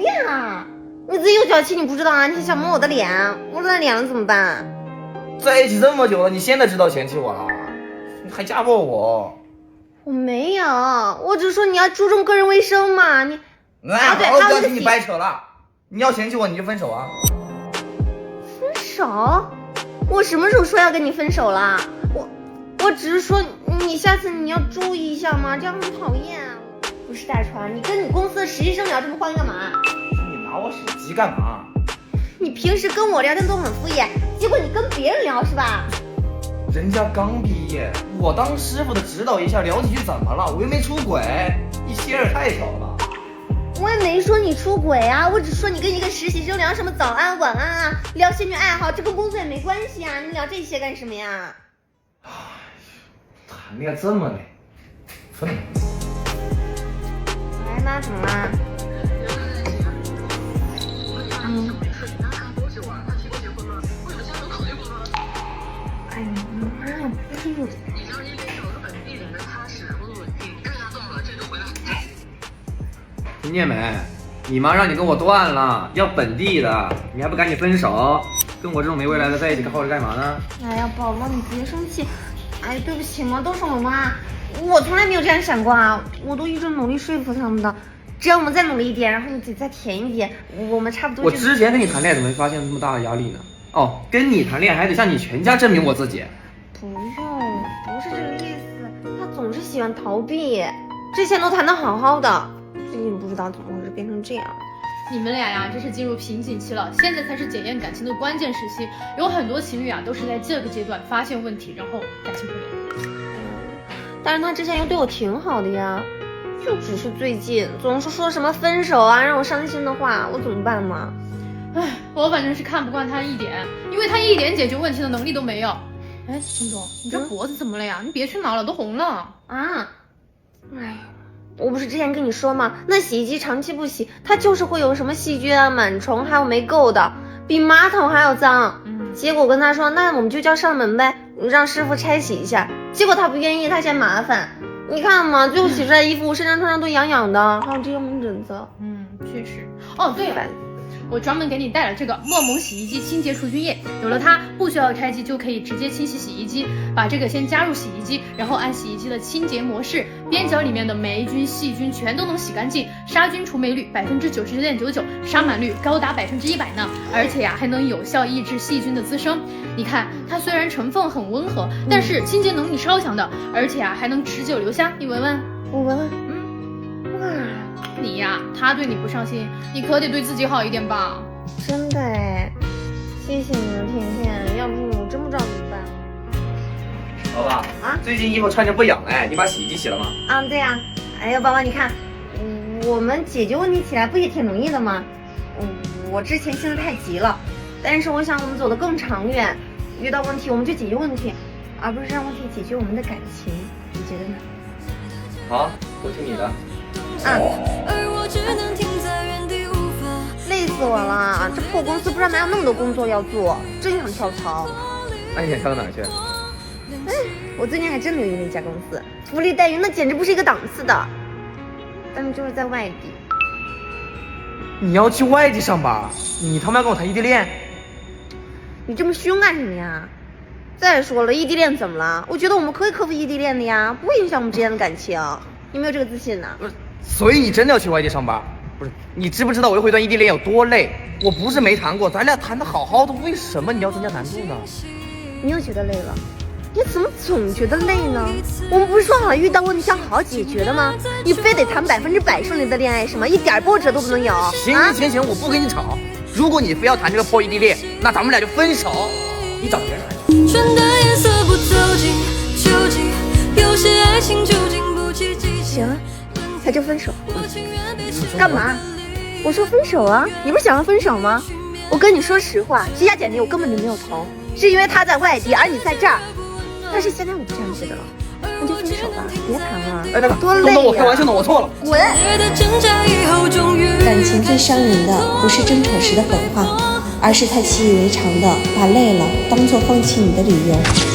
呀？你自己有脚气你不知道啊？你还想摸我的脸？我的脸了怎么办？在一起这么久了，你现在知道嫌弃我了？你还家暴我？我没有，我只是说你要注重个人卫生嘛。你哎，对，好，不要听你掰扯了。你要嫌弃我，你就分手啊！分手？我什么时候说要跟你分手了？我只是说你下次你要注意一下嘛，这样很讨厌。不是大川，你跟你公司的实习生聊这么欢干嘛？你拿我手机干嘛？你平时跟我聊天都很敷衍，结果你跟别人聊是吧？人家刚毕业，我当师傅的指导一下，聊几句怎么了？我又没出轨，你心眼太小了吧？我也没说你出轨啊，我只说你跟一个实习生聊什么早安晚安啊，聊兴趣爱好，这跟工作也没关系啊，你聊这些干什么呀？唉，谈恋爱这么累，分了。哎妈，怎么啦？哎呀妈，不是。听见没？你妈让你跟我断了，要本地的，你还不赶紧分手？跟我这种没未来的在一起耗着干嘛呢？哎呀，宝宝，你别生气。哎，对不起嘛，都是我妈，我从来没有这样想过啊，我都一直努力说服他们的。只要我们再努力一点，然后你再甜一点，我们差不多。我之前跟你谈恋爱怎么没发现那么大的压力呢？哦，跟你谈恋爱还得向你全家证明我自己。不用，不是这个意思，他总是喜欢逃避。之前都谈得好好的，最近不知道怎么回事变成这样。你们俩呀，这是进入瓶颈期了，现在才是检验感情的关键时期。有很多情侣啊，都是在这个阶段发现问题，然后感情破裂。但是他之前又对我挺好的呀，就只是最近总是说什么分手啊，让我伤心的话，我怎么办嘛？唉，我反正是看不惯他一点，因为他一点解决问题的能力都没有。哎，陈总，你这脖子怎么了呀？你别去挠了，都红了啊！哎，我不是之前跟你说吗？那洗衣机长期不洗，它就是会有什么细菌啊、螨虫，还有霉垢的，比马桶还要脏。结果跟他说，那我们就叫上门呗，让师傅拆洗一下。结果他不愿意，他嫌麻烦。你看嘛，最后洗出来衣服，我身上穿上都痒痒的，还有这些红疹子。确实。哦，对了。我专门给你带了这个莫蒙洗衣机清洁除菌液，有了它，不需要开机就可以直接清洗洗衣机。把这个先加入洗衣机，然后按洗衣机的清洁模式，边角里面的霉菌、细菌全都能洗干净，杀菌除霉率99.99%，杀螨率高达100%呢。而且呀，还能有效抑制细菌的滋生。你看，它虽然成分很温和，但是清洁能力超强的，而且呀，还能持久留香。你闻闻，我闻闻。哇！你呀，他对你不上心，你可得对自己好一点吧。真的哎，谢谢你了，甜甜，要不我真不知道怎么办。老爸啊，最近衣服穿着不痒哎，你把洗衣机洗了吗？啊，对呀。哎呀，宝宝，你看，我们解决问题起来不也挺容易的吗？我之前性子太急了，但是我想我们走得更长远，遇到问题我们就解决问题，而不是让问题解决我们的感情，你觉得呢？好，都听你的。累死我了！这破公司不知道哪有那么多工作要做，真想跳槽。那你想跳到哪儿去？哎，我最近还真留意了一家公司，福利待遇那简直不是一个档次的，但是就是在外地。你要去外地上班？你他妈跟我谈异地恋？你这么凶干什么呀？再说了，异地恋怎么了？我觉得我们可以克服异地恋的呀，不会影响我们之间的感情。你没有这个自信呢？所以你真的要去外地上班？不是，你知不知道维护一段异地恋有多累？我不是没谈过，咱俩谈得好好的，为什么你要增加难度呢？你又觉得累了？你怎么总觉得累呢？我们不是说好了遇到问题要好好解决的吗？你非得谈100%顺利的恋爱是吗？一点波折都不能有？行，我不跟你吵。如果你非要谈这个破异地恋，那咱们俩就分手。你找别人来。春的颜色不走近，究竟有些爱情究竟不起激情。行啊，那就分手。干嘛？我说分手啊！你不是想要分手吗？我跟你说实话，这家简历我根本就没有投，是因为他在外地，而你在这儿。但是现在我不这样觉得了，那就分手吧，别谈了。哎，那个，多累呀！我开玩笑呢，我错了。滚！感情最伤人的不是争吵时的狠话，而是太习以为常的把累了当作放弃你的理由。